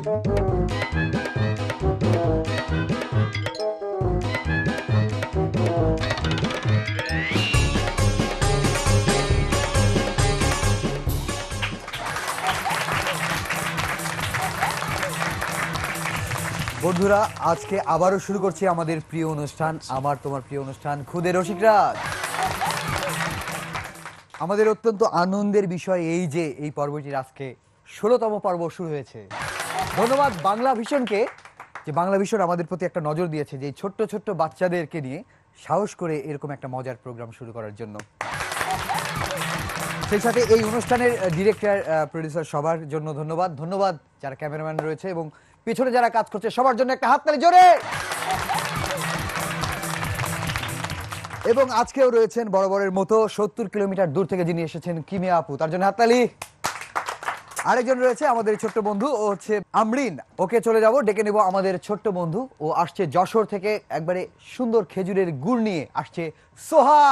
বন্ধুরা, আজকে আবারও শুরু করছি আমাদের প্রিয় অনুষ্ঠান, আমার তোমার প্রিয় অনুষ্ঠান খুদে রসিকরাজ। আমাদের অত্যন্ত আনন্দের বিষয় এই যে এই পর্বটির আজকে ১৬তম পর্ব শুরু হয়েছে। ধন্যবাদ বাংলা ভিশনকে, যে বাংলা ভিশন আমাদের প্রতি একটা নজর দিয়েছে, যে ছোট্ট ছোট্ট বাচ্চাদেরকে নিয়ে সাহস করে এরকম একটা মজার প্রোগ্রাম শুরু করার জন্য। সেই সাথে এই অনুষ্ঠানের ডিরেক্টর, প্রোডিউসার সবার জন্য ধন্যবাদ। ধন্যবাদ যারা ক্যামেরাম্যান রয়েছে এবং পিছনে যারা কাজ করছে সবার জন্য একটা হাততালি জোরে। এবং আজকেও রয়েছেন বরাবরের মতো ৭০ কিলোমিটার দূর থেকে যিনি এসেছেন, কিমিয়া আপু, তার জন্য হাততালি। আরেকজন রয়েছে আমাদের ছোট্ট বন্ধু, ও হচ্ছে আমরিন। ওকে চলে যাব, ডেকে নেব আমাদের ছোট্ট বন্ধু। ও আসছে যশোর থেকে, একবারে সুন্দর খেজুরের গুড় নিয়ে আসছে সোহা।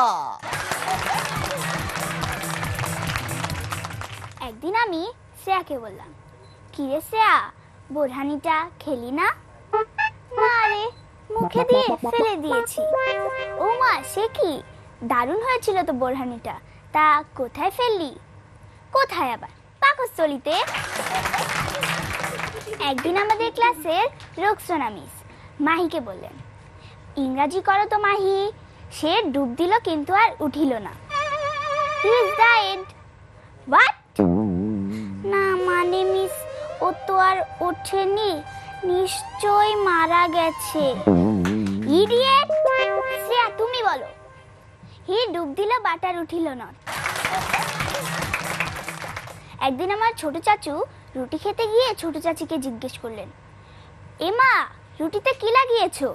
একদিন আমি শ্রেয়াকে বললাম, কি রে শ্রেয়া, বোরহানিটা খেলি না? না রে, মুখে দিয়ে ফেলে দিয়েছি। ও মা, সে কি, দারুণ হয়েছিল তো বোরহানিটা, তা কোথায় ফেললি? কোথায় আবার, পাকস্থলিতে। একদিন আমাদের ক্লাসের রোকসানা মিস মাহিকে বললেন, ইংরাজি করো তো মাহি। সে ডুব দিল কিন্তু আর উঠিল না। He is died. হোয়াট? না মানে মিস, ও তো আর ওঠেনি, নিশ্চয় মারা গেছে। ইডিয়েট। শ্রেয়া, তুমি বলো। হি ডুব দিল বাট আর উঠিল না। একদিন আমার ছোট চাচু রুটি খেতে গিয়ে ছোট চাচিকে জিজ্ঞেস করলেন, এমা, রুটিতে কি লাগিয়েছো?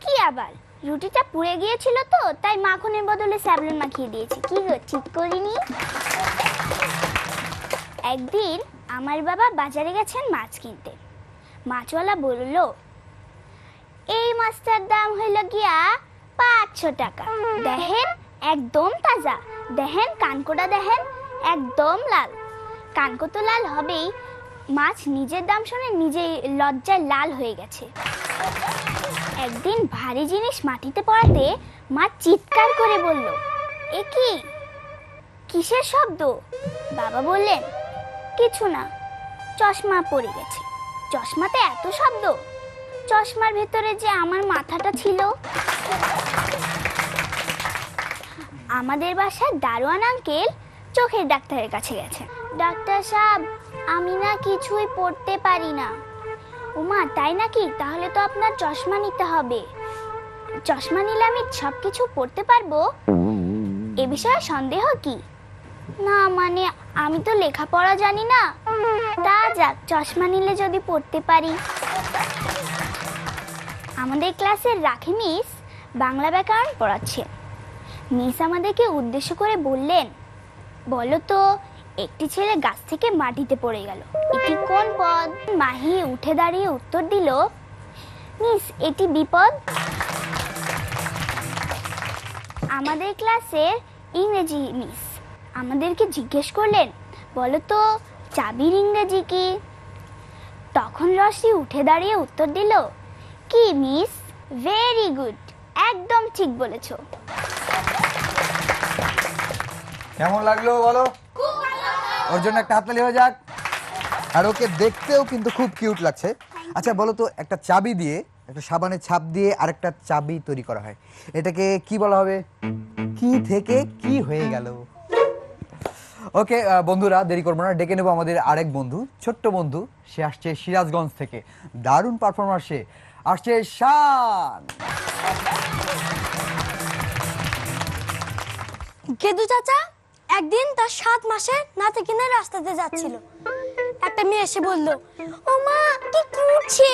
কি আবার, রুটিটা পুড়ে গিয়েছিল তো, তাই মাখনের বদলে স্যাভলন মাখিয়ে দিয়েছি। কি গো, ঠিক করিনি? একদিন আমার বাবা বাজারে গেছেন মাছ কিনতে। মাছওয়ালা বলল, এই মাছটার দাম হইল গিয়া ৫০০ টাকা। দেখেন একদম তাজা, দেখেন কানকোটা, দেখেন একদম লাল। কানকো তো লাল হবেই, মাছ নিজের দাম শুনে নিজেই লজ্জায় লাল হয়ে গেছে। একদিন ভারী জিনিস মাটিতে পড়াতে মা চিৎকার করে বলল, এ কি, কিসের শব্দ? বাবা বললেন, কিছু না, চশমা পড়ে গেছে। চশমাতে এত শব্দ? চশমার ভেতরে যে আমার মাথাটা ছিল। আমাদের বাসায় দারোয়ান আঙ্কেল চোখের ডাক্তারের কাছে গেছেন। ডাক্তার সাহেব, আমি না কিছুই পড়তে পারি না। ওমা, তাই নাকি? তাহলে তো আপনার চশমা নিতে হবে। চশমা নিলে আমি সবকিছু পড়তে পারবো? এ বিষয়ে সন্দেহ কি? না মানে, আমি তো লেখাপড়া জানি না। তা যাক, চশমা নিলে যদি পড়তে পারি। আমাদের ক্লাসের রাখি মিস বাংলা ব্যাকরণ পড়াচ্ছে। মিস আমাদেরকে উদ্দেশ্য করে বললেন, বলো তো, একটি ছেলে গাছ থেকে মাটিতে পড়ে গেল, এটি কোন পদ? মাহি উঠে দাঁড়িয়ে উত্তর দিল, মিস, এটি বিপদ। আমাদের ক্লাসের ইংরেজি মিস আমাদেরকে জিজ্ঞেস করলেন, বলো তো, চাবির ইংরেজি কি? তখন রশি উঠে দাঁড়িয়ে উত্তর দিল, কি মিস, ভেরি গুড, একদম ঠিক বলেছো। কেমন লাগলো বলো? ওর জন্য একটা হাততালি হয়ে যাক। আর ওকে দেখতেও কিন্তু খুব কিউট লাগছে। আচ্ছা বলো তো, একটা চাবি দিয়ে, একটা সাবানের ছাপ দিয়ে আরেকটা চাবি তৈরি করা হয়, এটাকে কি বলা হবে? কি থেকে কি হয়ে গেল? ওকে বন্ধুরা, দেরি করবো না, ডেকে নেবো আমাদের আরেক বন্ধু, ছোট্ট বন্ধু। সে আসছে সিরাজগঞ্জ থেকে, দারুণ পারফরমার। সে আসছে শান। গেদু চাচা একদিন তার ৭ মাসের নাতি কিনে রাস্তাতে যাচ্ছিল। একটা মেয়ে এসে বলল, ও মা, কি করছে,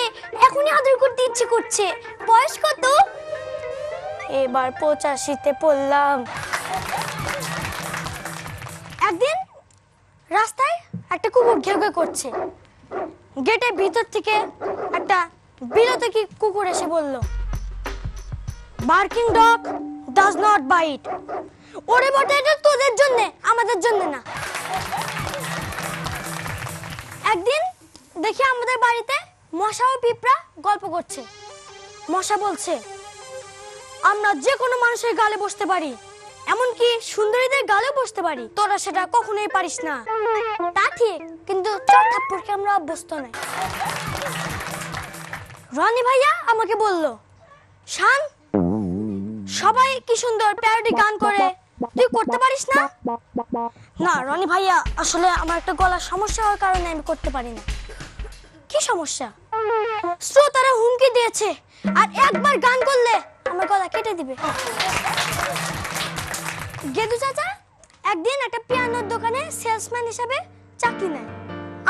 এখনই আদর করতে ইচ্ছে করছে। বয়স কত? এবার ৮৫-তে পড়লাম। একদিন রাস্তায় একটা কুকুর ঘেউ ঘেউ করছে। গেটের ভিতর থেকে একটা বিলতী কুকুর এসে বলল, barking dog does not byte. ওরে বটে, এটা তোদের জন্য, আমাদের জন্য না। একদিন দেখি আমাদের বাড়িতে মশা ও পিঁপড়া গল্প করছে। মশা বলছে, আমরা যে কোনো মানুষের গালে বসতে পারি, এমনকি সুন্দরীদের গালেও বসতে পারি, তোরা সেটা কখনোই পারিস না। তা ঠিক, কিন্তু চোর থাপ্পড়কে আমরা অভ্যস্ত নই। রনি ভাইয়া আমাকে বলল, শান, সবাই কি সুন্দর প্যারোডি গান করে, তুই করতে পারিস না? না রনি ভাইয়া, আসলে আমার একটা গলার সমস্যা হওয়ার কারণে আমি করতে পারি না। কি সমস্যা? শ্রোতারা হুমকি দিয়েছে আর একবার গান করলে আমার গলা কেটে দিবে। গেদু চাচা একদিন একটা পিয়ানোর দোকানে সেলসম্যান হিসেবে চাকরি নেয়।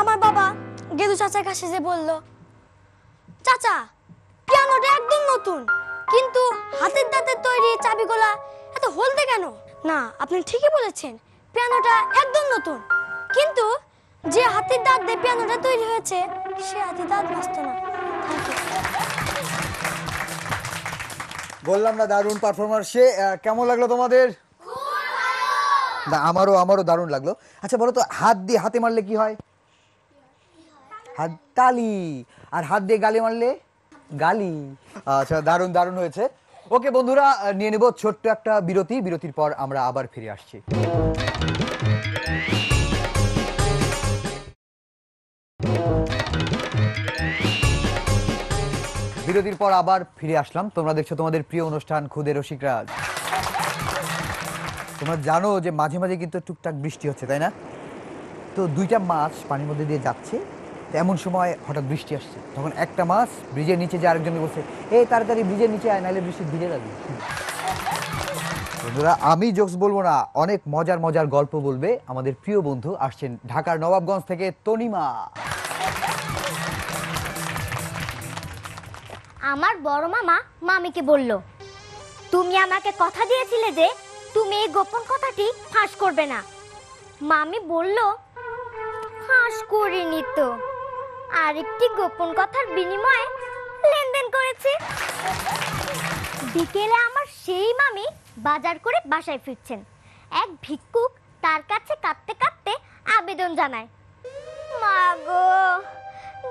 আমার বাবা গেদু চাচার কাছে যে বলল, চাচা, পিয়ানোটা একদম নতুন, কিন্তু হাতের দাঁতের তৈরি চাবিগুলা এত হলদে কেন? না, আপনি ঠিকই বলেছেন, পিয়ানোটা একদম নতুন, কিন্তু যে হাতের দাঁত দিয়ে পিয়ানোটা তৈরি হয়েছে সে হাতের দাঁত বাঁচত না। বললাম না দারুণ পারফরমেন্স। সে কেমন লাগলো তোমাদের? না, আমারও দারুণ লাগলো। আচ্ছা বলো তো, হাত দিয়ে হাতে মারলে কি হয়? হাত তালি। আর হাত দিয়ে গালে মারলে গালি। আচ্ছা, দারুণ হয়েছে। ওকে বন্ধুরা, নিয়ে নেব ছোট্ট একটা বিরতি। বিরতির পর আমরা আবার ফিরে আসছি। বিরতির পর আবার ফিরে আসলাম। তোমরা দেখছো তোমাদের প্রিয় অনুষ্ঠান খুদে রসিকরাজ। তোমরা জানো যে মাঝে মাঝে কিন্তু টুকটাক বৃষ্টি হচ্ছে, তাই না? তো দুইটা মাছ পানির মধ্যে দিয়ে যাচ্ছে, এমন সময় হঠাৎ বৃষ্টি আসছে। তখন একটা মাছ ব্রিজের নিচে যে আরেকজনকে বলছে, এই তাড়াতাড়ি ব্রিজের নিচে আয়, নাহলে বৃষ্টি ভিজে যাবে। বন্ধুরা, আমি জোকস বলবো না, অনেক মজার গল্প বলবে আমাদের প্রিয় বন্ধু। আসছেন ঢাকার নবাবগঞ্জ থেকে তনিমা। আমার বড় মামা মামিকে বলল, তুমি আমাকে কথা দিয়েছিলে যে তুমি এই গোপন কথাটি ফাঁস করবে না। মামি বলল, ফাঁস করিনি তো, আরেকটি গোপন কথার বিনিময়ে লেনদেন করেছি। বিকেলে আমার সেই মামি বাজার করে বাসায় ফিরছেন। এক ভিক্ষুক তার কাছে কাঁদতে কাঁদতে আবেদন জানায়, মা গো,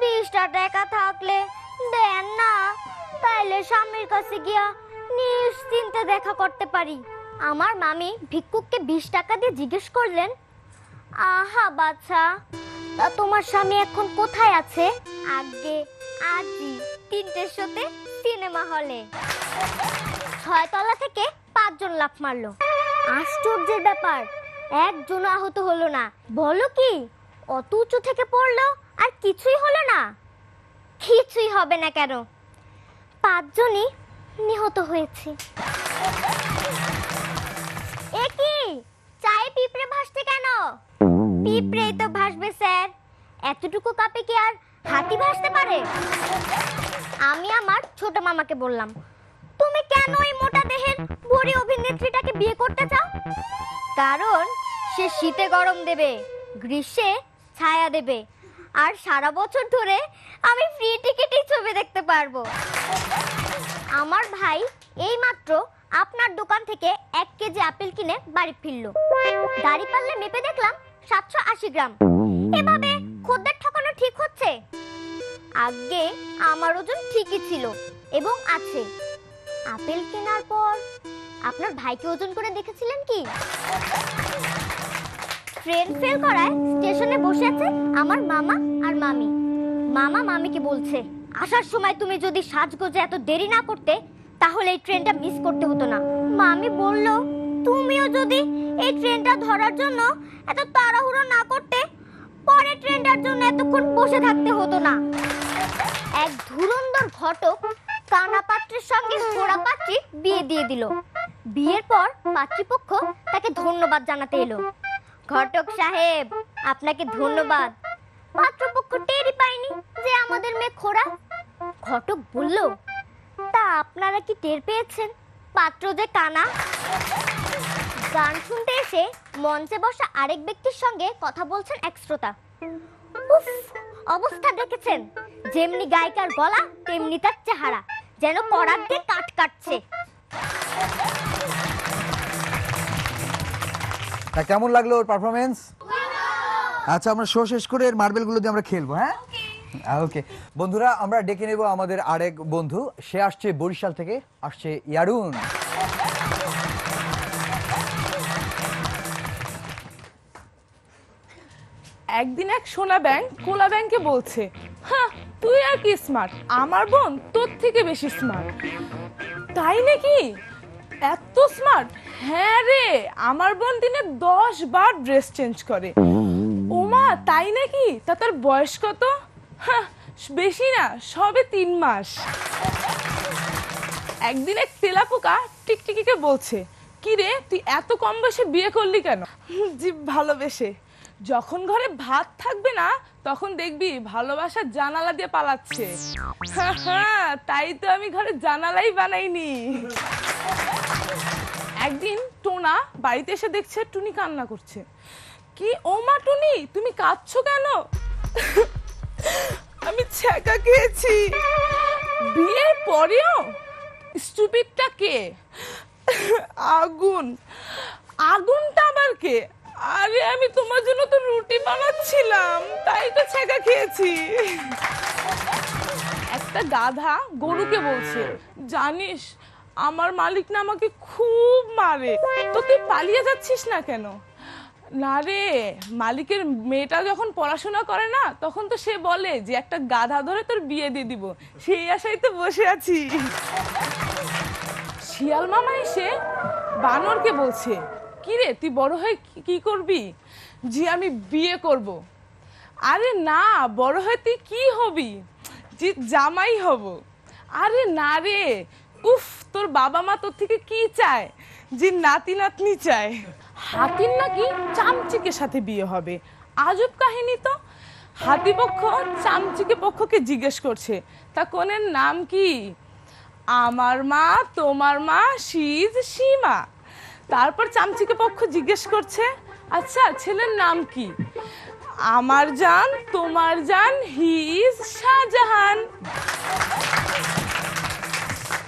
20টা টাকা থাকলে দেন না, তাইলে স্বামীর কাছে গিয়া নিশ্চিন্তে দেখা করতে পারি। আমার মামি ভিক্ষুককে 20 টাকা দিয়ে জিজ্ঞেস করলেন, আহা বাছা, তা তোমার স্বামী এখন কোথায় আছে? আগে আজই 3টের শোতে সিনেমা হলে। 6 তলা থেকে 5 জন লাফ মারলো। আশ্চর্যের ব্যাপার, একজন আহত হলো না। বলো কি, অত উঁচু থেকে পড়লো আর কিছুই হলো না? কিছুই হবে না কেন, 5 জনই নিহত হয়েছে। এ কি, চায়ে পিঁপড়ে ভাসছে কেন? পিঁপড়েই তো ভাসবে স্যার, এতটুকু কাপে কি আর হাতি ভাসতে পারে? আমি আমার ছোট মামাকে বললাম, তুমি কেন এই মোটা দেহের বুড়ি অভিনেত্রীটাকে বিয়ে করতে চাও? কারণ সে শীতে গরম দেবে, গ্রীষ্মে ছায়া দেবে, আর সারা বছর ধরে আমি ফ্রি টিকেটেই ছবি দেখতে পারবো। আমার ভাই এইমাত্র আপনার দোকান থেকে 1 কেজি আপেল কিনে বাড়ি ফিরল। দাঁড়িপাল্লা মেপে দেখলাম 780 গ্রাম। এভাবে খদ্দের ঠকানো ঠিক হচ্ছে? আগে আমার ওজন ঠিকই ছিল এবং আছে। আপেল কেনার পর আপনার ভাইকে ওজন করে দেখেছিলেন কি? ট্রেন ফেল করায় স্টেশনে বসে আছে আমার মামা আর মামি। মামা মামিকে বলছে, আসার সময় তুমি যদি সাজগোজে এত দেরি না করতে তাহলে এই ট্রেনটা মিস করতে হতো না। মামি বলল, তুমিও যদি এই ট্রেনটা ধরার জন্য এত তাড়াহুড়ো না করতে, পরে ট্রেনটার জন্য এতক্ষণ বসে থাকতে হতো না। এক ধুরন্ধর ঘটক কানা পাত্রের সঙ্গে ঘোড়া পাত্রী বিয়ে দিয়ে দিল। বিয়ের পর পাত্রীপক্ষ তাকে ধন্যবাদ জানাতে এলো। ঘটক সাহেব, আপনাকে ধন্যবাদ। পাত্রপক্ষ টেরই পায়নি যে আমাদের মেয়ে খোড়া। ঘটক বলল, তা আপনারা কি টের পেয়েছেন পাত্র যে কানা? গান শুনতে এসে মঞ্চে বসা আরেক ব্যক্তির সঙ্গে কথা বলছেন এক শ্রোতা। উফ, অবস্থা দেখেছেন? যেমনি গায়িকার গলা তেমনি তার চেহারা, যেন করাত দিয়ে কাট কাটছে। তা কেমন লাগলো ওর পারফরমেন্স? আচ্ছা, আমরা শো শেষ করে এর মার্বেলগুলো দিয়ে আমরা খেলবো, হ্যাঁ? ওকে বন্ধুরা, আমরা ডেকে নেব আমাদের আরেক বন্ধু। সে আসছে বরিশাল থেকে, আসছে ইয়ারুন। একদিন এক সোনা ব্যাংক কোলা ব্যাংকে বলছে, হ্যাঁ তুই আর কি স্মার্ট, আমার বোন তোর থেকে বেশি স্মার্ট। তাই নাকি? এত স্মার্ট? হ্যাঁ রে, আমার বোন দিনে 10 বার ড্রেস চেঞ্জ করে। ওমা তাই নাকি? তা তার বয়স কত? হ্যাঁ বেশি না, সবে 3 মাস। একদিন এক তেলাপোকা টিকটিকিকে বলছে, কি রে তুই এত কম বয়সে বিয়ে করলি কেন? জীব ভালোবেসে। যখন ঘরে ভাত থাকবে না তখন দেখবি ভালোবাসার জানালা দিয়ে পালাচ্ছে। হ্যাঁ তাই তো আমি ঘরে জানালাই বানাইনি। একদিন টোনা বাড়িতে এসে দেখছে টুনি কান্না করছে। কি ও মা টুনি, তুমি কাঁদছো কেন? আমি ছ্যাঁকা খেয়েছি। বিয়ের পরেও? স্টুপিডটা কে? আগুন। আগুনটা আবার কে? আরে আমি তোমার জন্য তো রুটি বানাচ্ছিলাম, তাই তো ছ্যাঁকা খেয়েছি। একটা গাধা গরুকে বলছে, জানিস আমার মালিক না আমাকে খুব মারে, তো তুই পালিয়ে যাচ্ছিস না কেন? না রে, মালিকের মেয়েটা যখন পড়াশোনা করে না তখন তো সে বলে যে একটা গাধা ধরে তোর বিয়ে দিয়ে দিব, সেই আশায় তো বসে আছি। শিয়াল মামা এসে বানরকে বলছে, কি রে তুই বড় হয়ে কি করবি? জি আমি বিয়ে করব। আরে না, বড় হয়ে তুই কি হবি? জি জামাই হব। আরে না রে, উফ তোর বাবা মা তোর থেকে কি চায়? জি নাতি নাতনি চায়। হাতির নাকি চামচিকের সাথে বিয়ে হবে। আজব কাহিনী তো। হাতিপক্ষ চামচিকে পক্ষকে জিজ্ঞেস করছে, তা কোনের নাম কি? আমার মা, তোমার মা, শীজ, সীমা। তারপর চামচিকে পক্ষ জিজ্ঞেস করছে, আচ্ছা ছেলের নাম কি? আমার জান, তোমার জান, হি ইজ শাহজাহান।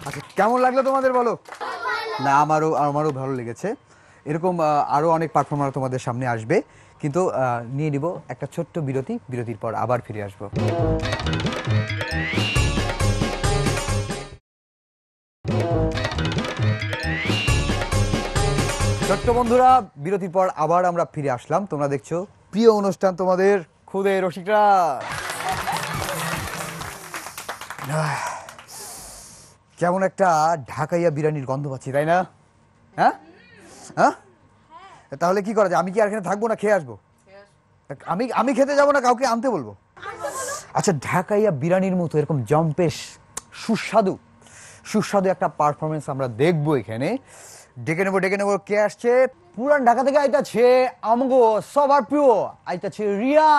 আচ্ছা কেমন লাগলো তোমাদের বলো? না আমারও ভালো লেগেছে। এরকম আরো অনেক পারফর্মার তোমাদের সামনে আসবে, কিন্তু নিয়ে নিব একটা ছোট্ট বিরতি। বিরতির পর আবার ফিরে আসবো। ছোট্ট বন্ধুরা, বিরতির পর আবার আমরা ফিরে আসলাম। তোমরা দেখছো প্রিয় অনুষ্ঠান তোমাদের খুদে রসিকরা। কেমন একটা ঢাকাইয়া বিরিয়ানির গন্ধ পাচ্ছি, তাই না? হ্যাঁ হ্যাঁ, তাহলে কি করা যায়? আমি কি আর এখানে থাকবো না খেয়ে আসবো? আমি খেতে যাবো না, কাউকে আনতে বলবো? আচ্ছা ঢাকাইয়া বিরিয়ানির মতো এরকম জম্পেশ সুস্বাদু একটা পারফরমেন্স আমরা দেখবো এখানে। ডেকে নেবো কে আসছে? পুরান ঢাকা থেকে আইতাছে আমগো সবার প্রিয়, আইতাছে রিয়া।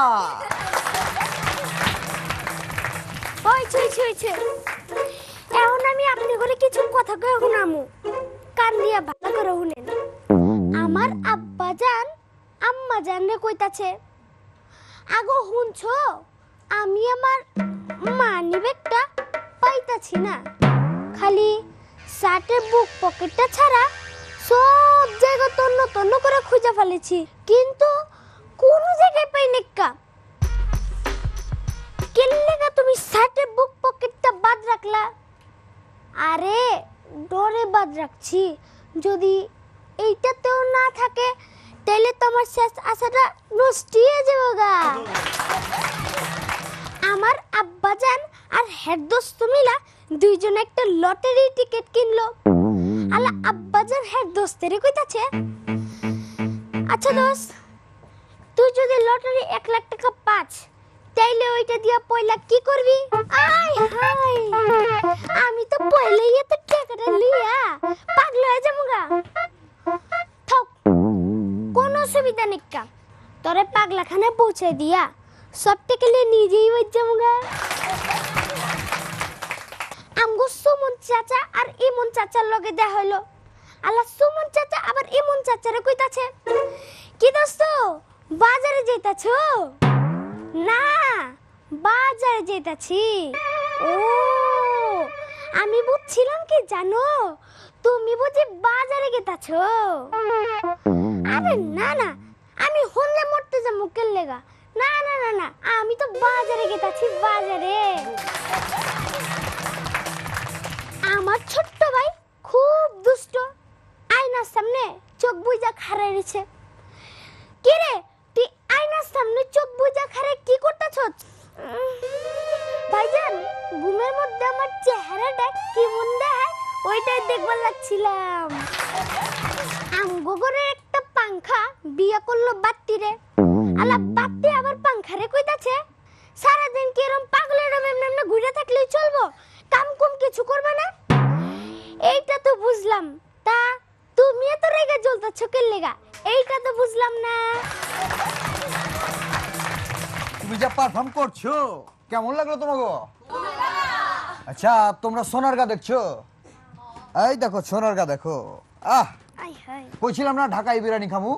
এখন আমি আপনি করে কিছু কথা কয়ে শুনামু, কান দিয়া ভালো করে শুনেন। আমার আব্বা জান আম্মা জান রে কইতাছে, আগো শুনছো আমি আমার মানি ব্যাগটা পাইতাছি না, খালি শার্টের বুক পকেটটা ছাড়া সব জায়গা তন্ন করে খুঁজে ফেলেছি, কিন্তু কোনো জায়গায় পাই না। কেনলেগা তুমি শার্টের বুক পকেটটা বাদ রাখলা? আরে ডরে বাদ রাখছি, যদি এইটাতেও না থাকে তাহলে তোমার শেষ আশাটা নষ্ট হয়ে যাবে গা। আমার আব্বাজান আর হেড দোস্ত মিলা দুইজন একটা লটারি টিকিট কিনলো। আলা আব্বাজান হেড দোস্তেরে কইতাছে, আচ্ছা দোস্ত তুই যদি লটারি 1 লাখ টাকা পাস তাইলে ওইটা দিয়া পয়লা কি করবি? আয় হায়, আমি তো পয়লাই এত টাকাটা লিয়া পাগল হয়ে যাবো গা। থাক কোনো অসুবিধা নেই, তোরে পাগলাখানে পৌঁছে দিয়া সব টাকা লিয়ে নিজেই হয়ে যাবো গা। আমগো সুমন চাচা আর ইমন চাচার লগে দেখা হইলো। আল্লাহ সুমন চাচা আবার ইমন চাচারে কইতাছে, কি দোস্ত বাজারে যাইতাছো? না বাজারে যেতাছি। ও আমি বুঝছিলাম কি জানো, তুমি বুঝি বাজারে গেতাছো। আরে না না, আমি হলে মরতে যাবো কেন লেগা? না না না না, আমি তো বাজারে গেতাছি বাজারে। আমার ছোট্ট ভাই খুব দুষ্ট, আয়নার সামনে চোখ বুজা খাড়া রয়েছে। কি রে তুই আয়নার সামনে চোখ বুজা খাড়া কি করতেছস? ভাইজান ঘুমের মধ্যে আমার চেহারাটা কেমন দেখায় ওইটাই দেখবার লাগছিলাম। আমগো ঘরের একটা পাংখা বিয়ে করলো বাত্তিরে, আলা বাত্তি আবার পাংখারে কইতাছে সারাদিন কি এরকম পাগলের এমনি ঘুরে থাকলেই চলবো, কাম কুম কিছু করবে না। এইটা তো বুঝলাম, তা তুমি এত রেগে জ্বলতেছ কেন লেগা? এইটা তো বুঝলাম না। তুমি যা পারফর্ম করছো কেমন লাগলো তোমাকে? আচ্ছা তোমরা সোনারগা দেখছো? এই দেখো সোনারগা দেখো। আই হাই কইছিলাম না ঢাকাই বিরিয়ানি খামু,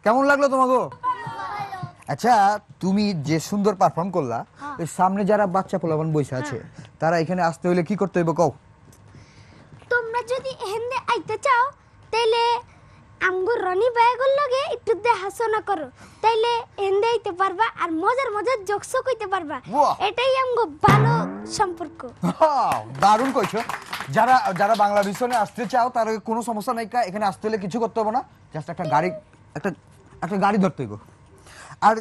কেমন লাগলো তোমাকে? আচ্ছা তুমি যে সুন্দর পারফর্ম করলা, এই সামনে যারা বাচ্চা পোলাপান বসে আছে তারা এখানে আসতে হইলে কি করতে হইব কও? তোমরা যদি এহেন্দে আইতে চাও তাইলে আমগো রনি ভাইগুর লগে একটু দেখাশোনা করো, তাইলে এহেন্দে আইতে পারবা আর মজার মজার জোকসও কইতে পারবা। বাহ! এটাই আমগো ভালো সম্পর্ক। দারুণ কইছো। যারা যারা বাংলা ভিশনে আসতে চাও তার কোনো সমস্যা নাই, এখানে আসতে হলে কিছু করতে হবে না, জাস্ট একটা গাড়ি একটা গাড়ি ধরতে হইব। আর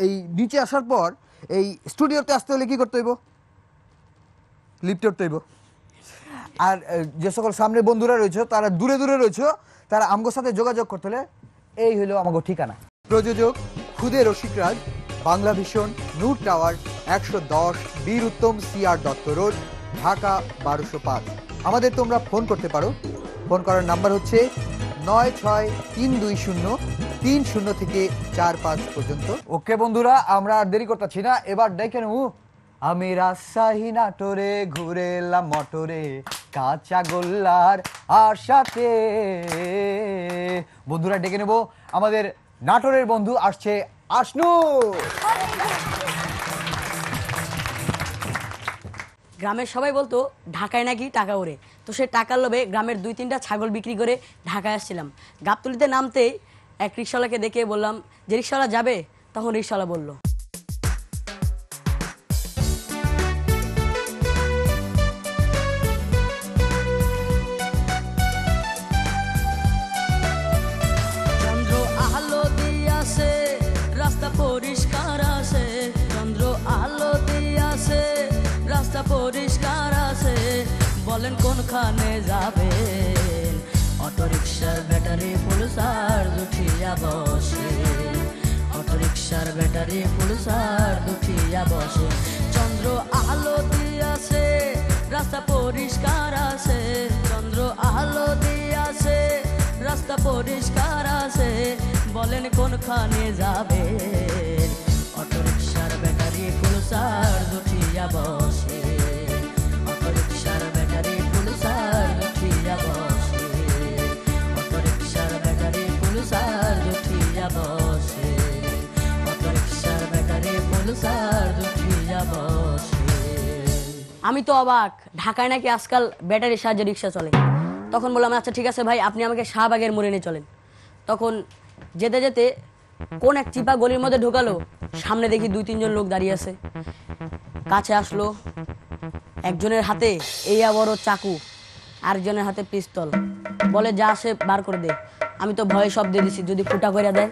এই নিচে আসার পর এই স্টুডিওতে আসতে হলে কি করতে হইব? লিফটে উঠতে হইব। আর যে সকল সামনে বন্ধুরা রয়েছে তারা দূরে দূরে রয়েছে, তারা আমগোর সাথে যোগাযোগ করতে হলে এই হলো আমাগো ঠিকানা। প্রযোজক খুদে রসিকরাজ, বাংলা ভিশন, নূর টাওয়ার, 110 বীর উত্তম সিআর দত্ত রোড, ঢাকা 1205। আমাদের তোমরা ফোন করতে পারো। ফোন করার নাম্বার হচ্ছে 963203 থেকে 45 পর্যন্ত। ওকে বন্ধুরা, আমরা আর দেরি করতেছি না, এবার দেখে নেব। আমি রাজশাহী নাটোরে ঘুরে এলাম মটরে, কাঁচা গোল্লার আশাতে। বন্ধুরা ডেকে নেব আমাদের নাটোরের বন্ধু আসছে আশনু। গ্রামের সবাই বলতো ঢাকায় নাকি টাকা ওড়ে, তো সে টাকার লোভে গ্রামের 2-3টা ছাগল বিক্রি করে ঢাকায় আসছিলাম। গাবতলিতে নামতেই এক রিক্সাওয়ালাকে দেখে বললাম যে রিক্সাওয়ালা যাবে, তখন রিক্সাওয়ালা বলল চন্দ্র আলো দিয়াছে রাস্তা পরিষ্কার আছে, চন্দ্র আলো দিয়াছে রাস্তা পরিষ্কার আছে, বলেন কোনখানে যাবেন? অটোরিকশার ব্যাটারি ফুল চার্জ উঠিয়া বসে, অটোরিকশার ব্যাটারি ফুল চার্জ উঠিয়া বসে। চন্দ্র আলো দিয়াছে রাস্তা পরিষ্কার আছে, চন্দ্র আলো দিয়াছে রাস্তা পরিষ্কার আছে, বলেন কোনখানে যাবেন? অটোরিকশার ব্যাটারি ফুল চার্জ উঠিয়া বসে, অটোরিকশার ব্যাটারি ফুল চার্জ উঠিয়া বসে, অটোরিকশার ব্যাটারি ফুল চার্জ উঠিয়া বসে, অটোরিকশার ব্যাটারি ফুল চার্জ উঠিয়া বসে। আমি তো অবাক, ঢাকায় নাকি আজকাল ব্যাটারির সাহায্যে রিক্সা চলে। তখন বললাম আচ্ছা ঠিক আছে ভাই, আপনি আমাকে শাহবাগের মোড়ে নিয়ে চলেন। তখন যেতে যেতে কোন এক চিপা গলির মধ্যে ঢোকালো, সামনে দেখি 2-3 জন লোক দাঁড়িয়ে আছে। কাছে আসলো, একজনের হাতে এই বড় চাকু, আরেকজনের হাতে পিস্তল, বলে যা আসে বার করে দে। আমি তো ভয়ে সব দিয়ে দিছি, যদি ফুটা করে দেয়।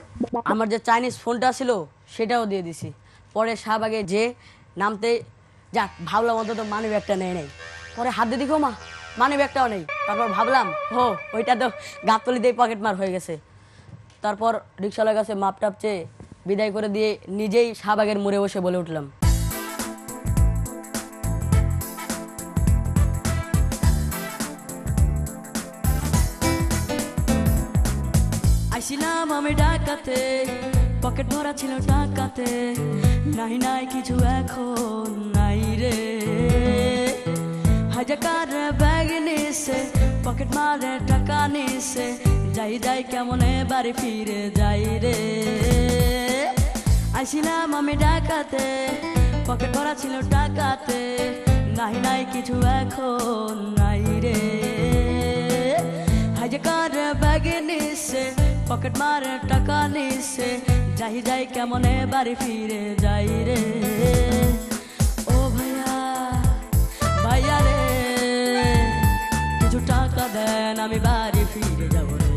আমার যে চাইনিজ ফোনটা ছিল সেটাও দিয়ে দিছি। পরে শাহবাগে যে নামতে যাক ভাবলাম অন্তত মানি ব্যাগটা নেই নেই, পরে হাত দিয়ে দেখো মা মানি ব্যাগটাও নেই। তারপর ভাবলাম ওইটা তো গাবতলিতেই পকেট মার হয়ে গেছে। তারপর রিক্সাওয়ালার কাছে মাপ টাপ চেয়ে বিদায় করে দিয়ে নিজেই শাহবাগের মোড়ে বসে বলে উঠলাম আইছিলাম আমি ঢাকাতে, পকেট ভরা ছিল টাকাতে, নাই নাই কিছু এখন নাই রে। হাজার ব্যাগ নিছে, পকেট মারে টাকা নিছে, যাই যাই কেমনে বাড়ি ফিরে যাই রে। আইছিলাম আমি ঢাকাতে, পকেট ভরা ছিল টাকাতে, নাই নাই কিছু এখন নাই রে। হাজার ব্যাগ নিছে, পকেট মারে টাকা নিছে, যাই যাই কেমনে বাড়ি ফিরে যাই রে। আমি বাড়ি ফিরে যাব রে।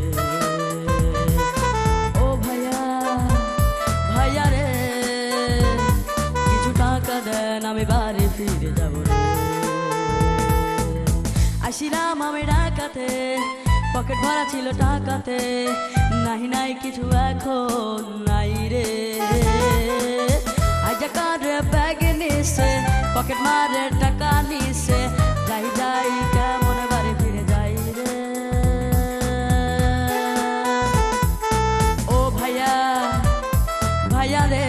ও ভাইয়া ভাইয়া রে, কিছু টাকা দেন আমি বাড়ি ফিরে যাব রে। আসিলাম আমি ঢাকাতে, পকেট ভরা ছিল টাকাতে, নাই নাই কিছু এখন নাই রে। আজাকার ব্যাগ নিছে, পকেট মারে টাকা নিছে, যাই যাই কেমন বাড়ি ফিরে যাই রে। ও ভাইয়া ভাইয়া রে,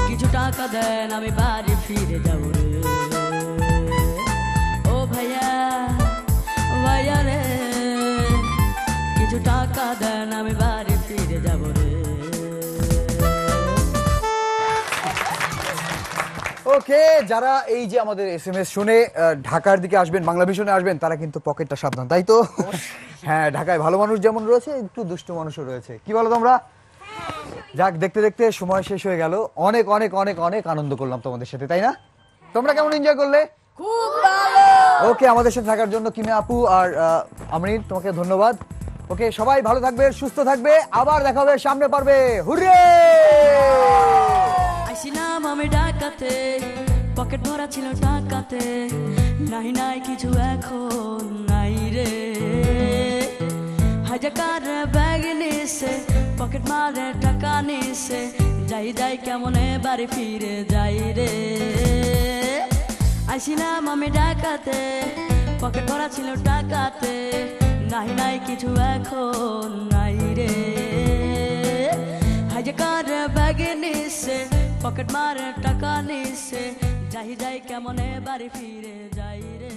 কিছু টাকা দেন আমি বাড়ি ফিরে যাব রে। ও ভাইয়া ভাইয়া রে, কিছু টাকা দেন আমি বাড়ি ফিরে যাব রে। ওকে, যারা এই যে আমাদের SMS শুনে ঢাকার দিকে আসবেন, বাংলা ভিশনে আসবেন, তারা কিন্তু পকেটটা সাবধান, তাই তো? হ্যাঁ, ঢাকায় ভালো মানুষ যেমন রয়েছে, একটু দুষ্ট মানুষও রয়েছে। কি বলো তোমরা? যাক, দেখতে দেখতে সময় শেষ হয়ে গেল। অনেক অনেক অনেক অনেক আনন্দ করলাম তোমাদের সাথে, তাই না? তোমরা কেমন এনজয় করলে? খুব ভালো। ওকে, আমাদের সাথে থাকার জন্য কিমে আপু আর আমরিন, তোমাকে ধন্যবাদ। ওকে, সবাই ভালো থাকবে, সুস্থ থাকবে, আবার দেখা হবে সামনে পারবে। হুররে! আসিলাম আমি ঢাকাতে, পকেট ভরা ছিল টাকাতে, নাই নাই কিছু এখন নাই রে। হাজাকার ব্যাগ নিছে, পকেট মারে টাকা নিছে, যাই যাই কেমনে বাড়ি ফিরে যাই রে। আসিলাম আমি ঢাকাতে, পকেট ভরা ছিল টাকাতে, নাই নাই কিছু এখন নাই রে। হাজাকার ব্যাগ নিছে, পকেট মারে টাকা নিছে, যাই যাই কেমনে বাড়ি ফিরে যাই রে।